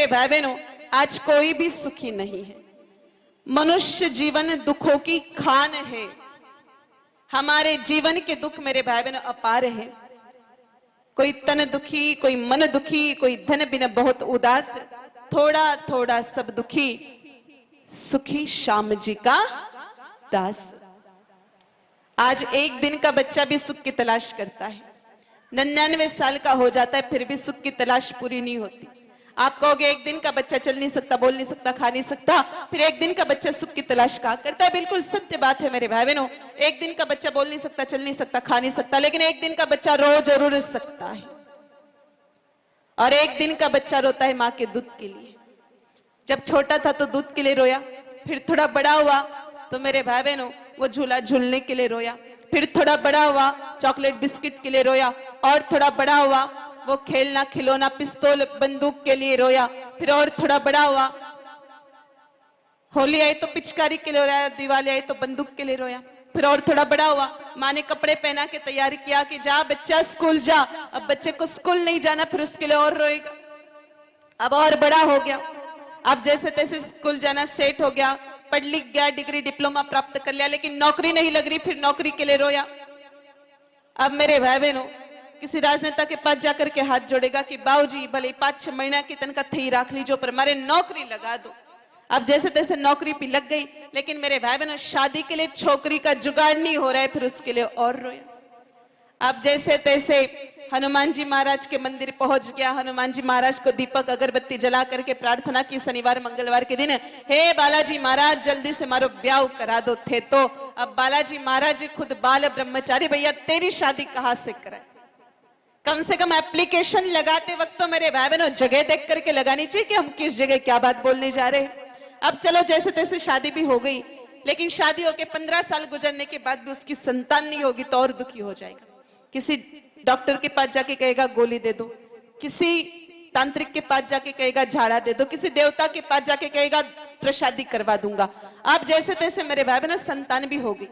भाई बहनों, आज कोई भी सुखी नहीं है। मनुष्य जीवन दुखों की खान है। हमारे जीवन के दुख मेरे भाई बहनों अपार है। कोई तन दुखी, कोई मन दुखी, कोई धन बिना बहुत उदास, थोड़ा थोड़ा सब दुखी, सुखी श्याम जी का दास। आज एक दिन का बच्चा भी सुख की तलाश करता है, 99 साल का हो जाता है फिर भी सुख की तलाश पूरी नहीं होती। आप कहोगे एक दिन का बच्चा चल नहीं सकता, बोल नहीं सकता, खा नहीं सकता, फिर एक दिन का बच्चा सुख की तलाश कहाँ करता है? बिल्कुल सत्य बात है मेरे भाई बहनों। एक दिन का बच्चा बोल नहीं सकता, चल नहीं सकता, खा नहीं सकता, लेकिन एक दिन का बच्चा रो जरूर सकता है। और एक दिन का बच्चा रोता है माँ के दूध के लिए। जब छोटा था तो दूध के लिए रोया, फिर थोड़ा बड़ा हुआ तो मेरे भाई बहनों वो झूला झूलने के लिए रोया, फिर थोड़ा बड़ा हुआ चॉकलेट बिस्किट के लिए रोया, और थोड़ा बड़ा हुआ वो खेलना खिलौना पिस्तौल बंदूक के लिए रोया, फिर और थोड़ा बड़ा हुआ होली आई तो पिचकारी के लिए रोया, दिवाली आई तो बंदूक के लिए रोया, फिर और थोड़ा बड़ा हुआ माँ ने कपड़े पहना के तैयार किया कि जा बच्चा स्कूल जा। अब बच्चे को स्कूल नहीं जाना, फिर उसके लिए और रोएगा। अब और बड़ा हो गया, अब जैसे तैसे स्कूल जाना सेट हो गया, पढ़ लिख गया, डिग्री डिप्लोमा प्राप्त कर लिया, लेकिन नौकरी नहीं लग रही, फिर नौकरी के लिए रोया। अब मेरे भाई बहनों किसी राजनेता के पास जाकर के हाथ जोड़ेगा कि बाबूजी भले 5-6 महीना की तनख्वाह थी राख लीजो पर हमारे नौकरी लगा दो। अब जैसे तैसे नौकरी भी लग गई, लेकिन मेरे भाई बहनों शादी के लिए छोकरी का जुगाड़ नहीं हो रहा है, फिर उसके लिए और रोया। अब जैसे तैसे हनुमान जी महाराज के मंदिर पहुंच गया, हनुमान जी महाराज को दीपक अगरबत्ती जला करके प्रार्थना की शनिवार मंगलवार के दिन, हे बालाजी महाराज जल्दी से मारो ब्याह करा दो थे। तो अब बालाजी महाराज खुद बाल ब्रह्मचारी, भैया तेरी शादी कहां से कराए? कम से कम एप्लीकेशन लगाते वक्त तो मेरे भाई बहनों जगह देख करके लगानी चाहिए कि हम किस जगह क्या बात बोलने जा रहे हैं। अब चलो जैसे तैसे शादी भी हो गई, लेकिन शादी होके 15 साल गुजरने के बाद भी उसकी संतान नहीं होगी तो और दुखी हो जाएगा। किसी डॉक्टर के पास जाके कहेगा गोली दे दो, किसी तांत्रिक के पास जाके कहेगा झाड़ा दे दो, किसी देवता के पास जाके कहेगा प्रसादी करवा दूंगा। अब जैसे तैसे मेरे भाई बहनों संतान भी हो गई।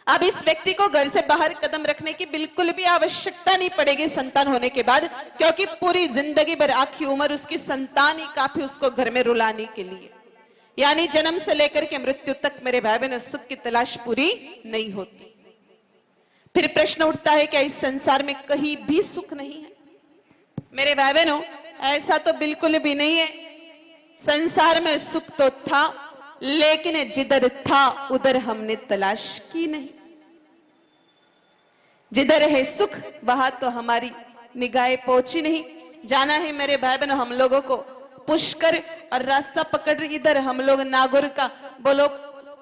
अब इस व्यक्ति को घर से बाहर कदम रखने की बिल्कुल भी आवश्यकता नहीं पड़ेगी संतान होने के बाद, क्योंकि पूरी जिंदगी भर आखिरी उम्र उसकी संतान ही काफी उसको घर में रुलाने के लिए। यानी जन्म से लेकर के मृत्यु तक मेरे भाई बहनों सुख की तलाश पूरी नहीं होती। फिर प्रश्न उठता है क्या इस संसार में कहीं भी सुख नहीं है? मेरे भाई बहनों ऐसा तो बिल्कुल भी नहीं है। संसार में सुख तो था, लेकिन जिधर था उधर हमने तलाश की नहीं। जिधर है सुख वहां तो हमारी निगाहें पहुंची नहीं। जाना है मेरे भाई बहनों हम लोगों को पुष्कर, और रास्ता पकड़ इधर हम लोग नागौर का। बोलो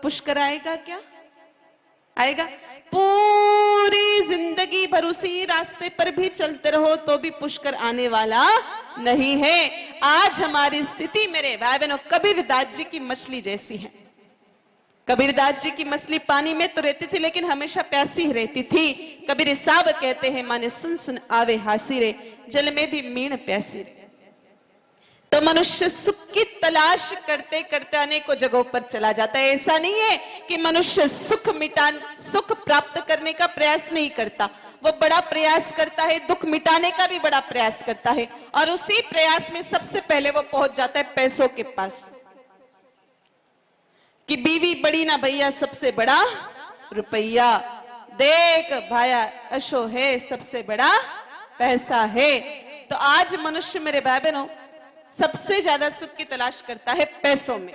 पुष्कर आएगा क्या? आएगा? पूरी जिंदगी भर उसी रास्ते पर भी चलते रहो तो भी पुष्कर आने वाला नहीं है। आज हमारी स्थिति मेरे भाई बहनों कबीरदास जी की मछली जैसी है। कबीरदास जी की मछली पानी में तो रहती थी लेकिन हमेशा प्यासी ही रहती थी। कबीर साहब कहते हैं माने सुन सुन आवे हासी रे, जल में भी मीण प्यासी रे। तो मनुष्य सुख की तलाश करते करते अनेकों जगहों पर चला जाता है। ऐसा नहीं है कि मनुष्य सुख प्राप्त करने का प्रयास नहीं करता, वो बड़ा प्रयास करता है, दुख मिटाने का भी बड़ा प्रयास करता है, और उसी प्रयास में सबसे पहले वो पहुंच जाता है पैसों के पास। कि बीवी बड़ी ना भैया सबसे बड़ा रुपया, देख भाया अशो है सबसे बड़ा पैसा है। तो आज मनुष्य मेरे भाई बहनों सबसे ज्यादा सुख की तलाश करता है पैसों में।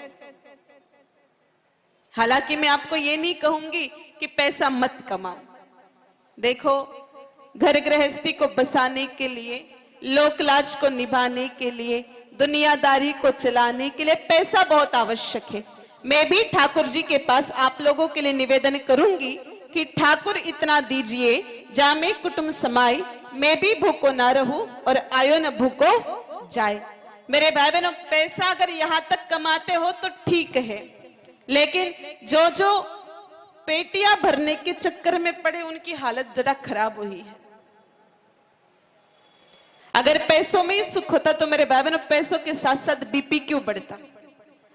हालांकि मैं आपको ये नहीं कहूंगी कि पैसा मत कमाओ। देखो घर गृहस्थी को बसाने के लिए, लोक लाज को निभाने के लिए, दुनियादारी को चलाने के लिए पैसा बहुत आवश्यक है। मैं भी ठाकुर जी के पास आप लोगों के लिए निवेदन करूंगी कि ठाकुर इतना दीजिए जामे कुटुंब समाए, मैं भी भूखो ना रहूं और आयो न भूखो जाए। मेरे भाई बहनों पैसा अगर यहां तक कमाते हो तो ठीक है, लेकिन जो जो पेटियां भरने के चक्कर में पड़े उनकी हालत जरा खराब हुई है। अगर पैसों में ही सुख होता तो मेरे भाई बहनों पैसों के साथ साथ बीपी क्यों बढ़ता?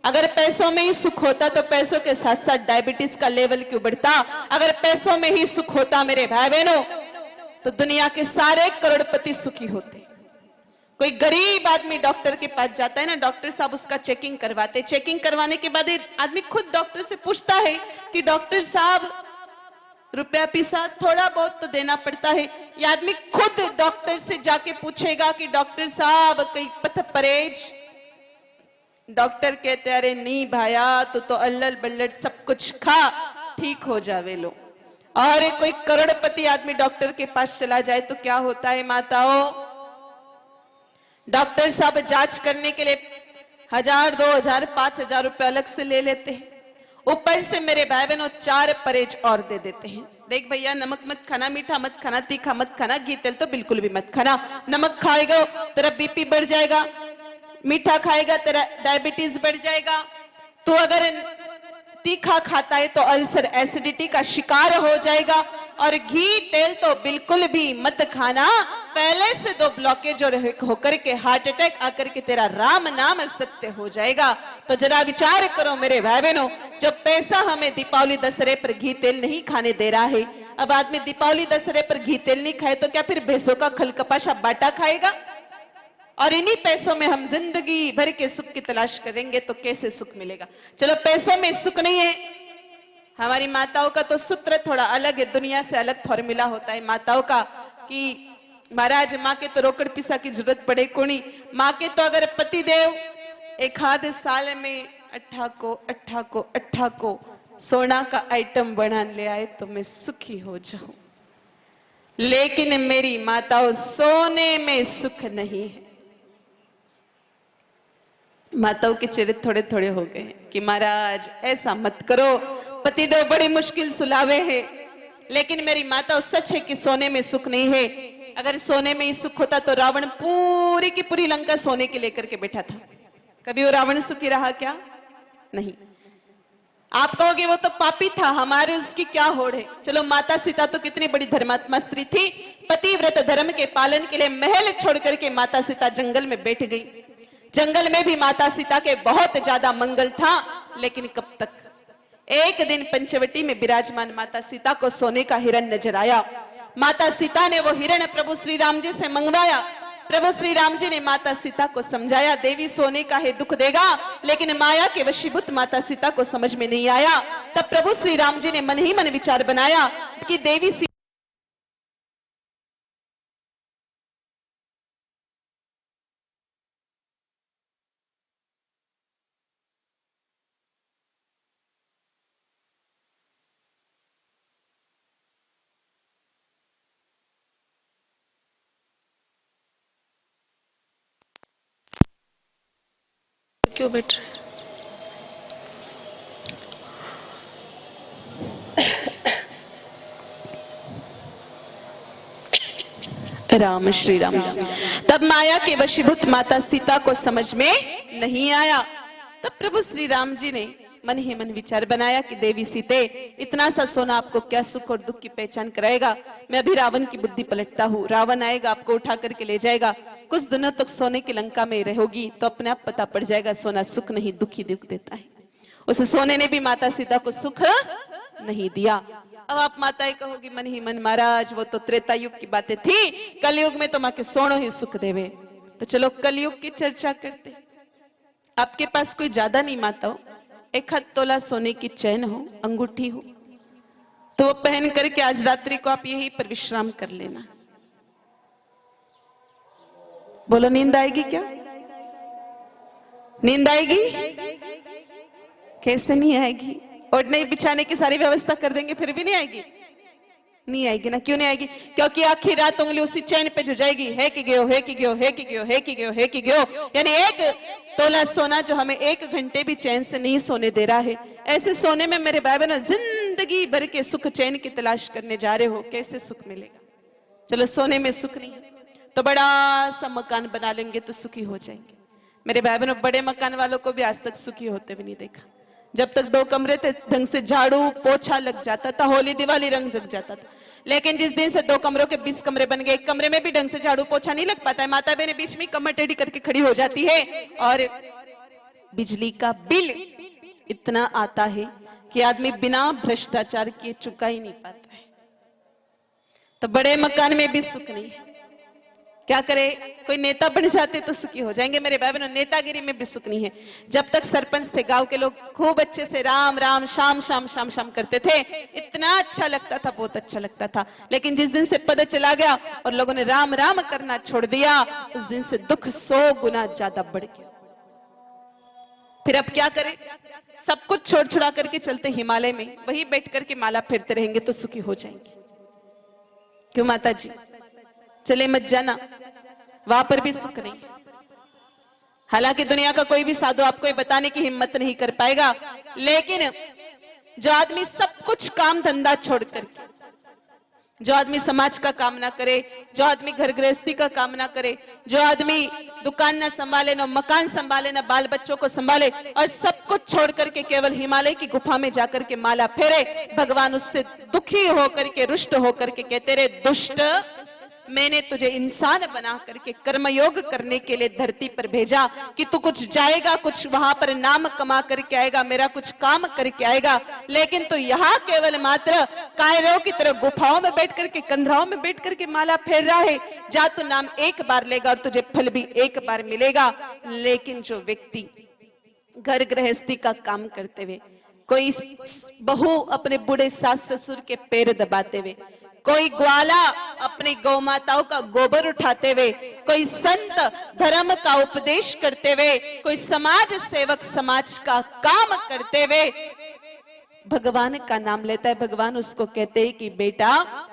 अगर पैसों में ही सुख होता तो पैसों के साथ साथ डायबिटीज का लेवल क्यों बढ़ता? अगर पैसों में ही सुख होता मेरे भाई बहनों तो दुनिया के सारे करोड़पति सुखी होते। कोई गरीब आदमी डॉक्टर के पास जाता है ना, डॉक्टर साहब उसका चेकिंग करवाते, चेकिंग करवाने के बाद आदमी खुद डॉक्टर से पूछता है कि डॉक्टर साहब रुपया पैसा थोड़ा बहुत तो देना पड़ता है। ये आदमी खुद डॉक्टर से जाके पूछेगा कि डॉक्टर साहब कोई पथ परहेज? डॉक्टर कहते अरे नहीं भाया, तो अल्लल बल्लड़ सब कुछ खा, ठीक हो जावे लो। और कोई करोड़पति आदमी डॉक्टर के पास चला जाए तो क्या होता है माताओं? डॉक्टर साहब जांच करने के लिए 1000, 2000, 5000 रुपए अलग से ले लेते हैं। ऊपर से मेरे भाई बहनों 4 परहेज और दे देते हैं। देख भैया, नमक मत खाना, मीठा मत खाना, तीखा मत खाना, घी तेल तो बिल्कुल भी मत खाना। नमक खाएगा तेरा बीपी बढ़ जाएगा, मीठा खाएगा तेरा डायबिटीज बढ़ जाएगा, तो अगर तीखा खाता है तो अल्सर एसिडिटी का शिकार हो जाएगा, और घी तेल तो बिल्कुल भी मत खाना, पहले से 2 ब्लॉकेज और होकर के हार्ट अटैक आकर के तेरा राम नाम सत्य हो जाएगा। तो जरा विचार करो मेरे भाई बहनों, जब पैसा हमें दीपावली दशहरे पर घी तेल नहीं खाने दे रहा है, अब आदमी दीपावली दशहरे पर घी तेल नहीं खाए तो क्या फिर भैंसों का खलकपाशा बाटा खाएगा? और इन्हीं पैसों में हम जिंदगी भर के सुख की तलाश करेंगे तो कैसे सुख मिलेगा? चलो पैसों में सुख नहीं है, हमारी माताओं का तो सूत्र थोड़ा अलग है, दुनिया से अलग फॉर्मूला होता है माताओं का कि महाराज माँ के तो रोकड़ पिसा की जरूरत पड़े कोनी, माँ के तो अगर पति देव 1 साल में 8 को सोना का आइटम बना ले आए तो मैं सुखी हो जाऊं। लेकिन मेरी माताओं, सोने में सुख नहीं है। माताओं के चरित्र थोड़े थोड़े हो गए कि महाराज ऐसा मत करो, पतिदेव बड़ी मुश्किल सुलावे है। लेकिन मेरी माताओं, सच है कि सोने में सुख नहीं है। अगर सोने में ही सुख होता तो रावण पूरी की पूरी लंका सोने के लेकर के बैठा था। कभी वो रावण सुखी रहा क्या? नहीं। आप कहोगे वो तो पापी था, हमारे उसकी क्या होड़ है। चलो माता सीता तो कितनी बड़ी धर्मात्मा स्त्री थी, पतिव्रत धर्म के पालन के लिए महल छोड़ करके माता सीता जंगल में बैठ गई। जंगल में भी माता सीता के बहुत ज्यादा मंगल था, लेकिन कब तक? एक दिन पंचवटी में विराजमान माता सीता को सोने का हिरण नजर आया। माता सीता ने वो हिरण प्रभु श्री राम जी से मंगवाया। प्रभु श्री राम जी ने माता सीता को समझाया, देवी सोने का है दुख देगा, लेकिन माया के वशीभूत माता सीता को समझ में नहीं आया। तब प्रभु श्री राम जी ने मन ही मन विचार बनाया कि देवी क्यों बैठ रहे? राम श्री राम। तब माया के वशीभूत माता सीता को समझ में नहीं आया। तब प्रभु श्री राम जी ने मन ही मन विचार बनाया कि देवी सीते, इतना सा सोना आपको क्या सुख और दुख की पहचान कराएगा? मैं अभी रावण की बुद्धि पलटता हूँ। रावण आएगा, आपको उठा करके ले जाएगा, कुछ दिनों तक सोने की लंका में रहोगी तो अपने आप पता पड़ जाएगा सोना सुख नहीं दुख ही दुख देता है। उस सोने ने भी माता सीता को सुख नहीं दिया। अब आप माताएं कहोगी मन ही मन, महाराज वो तो त्रेता युग की बातें थी, कलयुग में तो माँ के सोनो ही सुख देवे। तो चलो कलयुग की चर्चा करते। आपके पास कोई ज्यादा नहीं माता हो, 1 तोला सोने की चैन हो, अंगूठी हो, तो वो पहन करके आज रात्रि को आप यहीं पर विश्राम कर लेना। बोलो नींद आएगी क्या? नींद आएगी? कैसे नहीं आएगी? ओढ़ने बिछाने की सारी व्यवस्था कर देंगे फिर भी नहीं आएगी? नहीं आएगी ना। क्यों नहीं आएगी? क्योंकि आखिरी रात उंगली उसी चैन पे जो जाएगी, है कि गयो, है कि गयो, है कि गयो, है कि गयो, है कि गयो। यानी 1 तोला सोना जो हमें 1 घंटे भी चैन से नहीं सोने दे रहा है, ऐसे सोने में मेरे भाई बहन जिंदगी भर के सुख चैन की तलाश करने जा रहे हो, कैसे सुख मिलेगा? चलो सोने में सुख नहीं है तो बड़ा सा मकान बना लेंगे तो सुखी हो जाएंगे। मेरे भाई बहनों, बड़े मकान वालों को भी आज तक सुखी होते भी नहीं देखा। जब तक 2 कमरे थे ढंग से झाड़ू पोछा लग जाता था, होली दिवाली रंग जग जाता था। लेकिन जिस दिन से 2 कमरों के 20 कमरे बन गए, 1 कमरे में भी ढंग से झाड़ू पोछा नहीं लग पाता है, माता बहने बीच में कमर टेढ़ी करके खड़ी हो जाती है, और बिजली का बिल इतना आता है कि आदमी बिना भ्रष्टाचार किए चुका ही नहीं पाता है। तो बड़े मकान में भी सुख नहीं है। क्या करे, कोई नेता बन जाते तो सुखी हो जाएंगे। मेरे भाई बहनों, नेतागिरी में भी सुख नहीं है। जब तक सरपंच थे, गांव के लोग खूब अच्छे से राम राम शाम शाम शाम शाम करते थे, इतना अच्छा लगता था, बहुत अच्छा लगता था। लेकिन जिस दिन से पद चला गया और लोगों ने राम राम करना छोड़ दिया, उस दिन से दुख 100 गुना ज्यादा बढ़ गया। फिर अब क्या करें, सब कुछ छोड़ छुड़ा करके चलते हिमालय में, वही बैठ करके माला फेरते रहेंगे तो सुखी हो जाएंगे। क्यों माता जी, चले मत जाना, वहां पर भी सुख नहीं। हालांकि दुनिया का कोई भी साधु आपको ये बताने की हिम्मत नहीं कर पाएगा, लेकिन जो आदमी सब कुछ काम धंधा छोड़ करके, जो आदमी समाज का काम ना करे, जो आदमी घर गृहस्थी का काम ना करे, जो आदमी दुकान ना संभाले, ना मकान संभाले, ना बाल बच्चों को संभाले, और सब कुछ छोड़ करके केवल हिमालय की गुफा में जाकर के माला फेरे, भगवान उससे दुखी होकर के, रुष्ट होकर के कहते रहे, दुष्ट, मैंने तुझे इंसान बना करके कर्मयोग करने के लिए धरती पर भेजा कि तू कुछ जाएगा, कुछ वहां पर नाम कमा करके आएगा, मेरा कुछ काम करके आएगा, लेकिन तू यहाँ केवल मात्र कायरों की तरह गुफाओं में बैठ करके, कंधराओं में बैठ करके माला फेर रहा है। जा तू नाम एक बार लेगा और तुझे फल भी एक बार मिलेगा। लेकिन जो व्यक्ति घर गृहस्थी का काम करते हुए, कोई बहू अपने बूढ़े सास ससुर के पैर दबाते हुए, कोई ग्वाला अपनी गौ माताओं का गोबर उठाते हुए, कोई संत धर्म का उपदेश करते हुए, कोई समाज सेवक समाज का काम करते हुए भगवान का नाम लेता है, भगवान उसको कहते हैं कि बेटा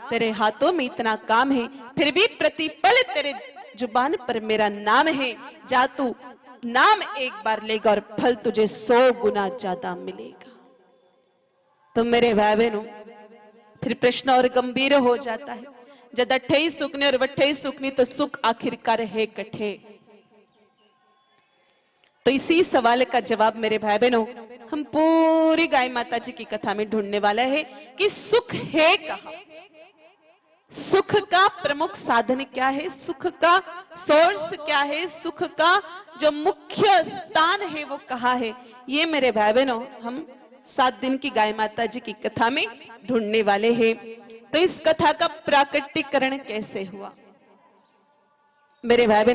तेरे हाथों में इतना काम है, फिर भी प्रतिपल तेरे जुबान पर मेरा नाम है, जा तू नाम एक बार लेगा और फल तुझे 100 गुना ज्यादा मिलेगा। तो मेरे भाई बहनों, फिर प्रश्न और गंभीर हो जाता है, जब अठे सुखने और वठे सुखनी तो सुख आखिरकार है कठे। तो इसी सवाल का जवाब मेरे भाई बहनों हम पूरी गाय माता जी की कथा में ढूंढने वाला है कि सुख है कहां, सुख का प्रमुख साधन क्या है, सुख का सोर्स क्या है, सुख का जो मुख्य स्थान है वो कहाँ है। ये मेरे भाई बहनों हम 7 दिन की गाय माता जी की कथा में ढूंढने वाले हैं। तो इस कथा का प्राकटीकरण कैसे हुआ मेरे भाई बहन,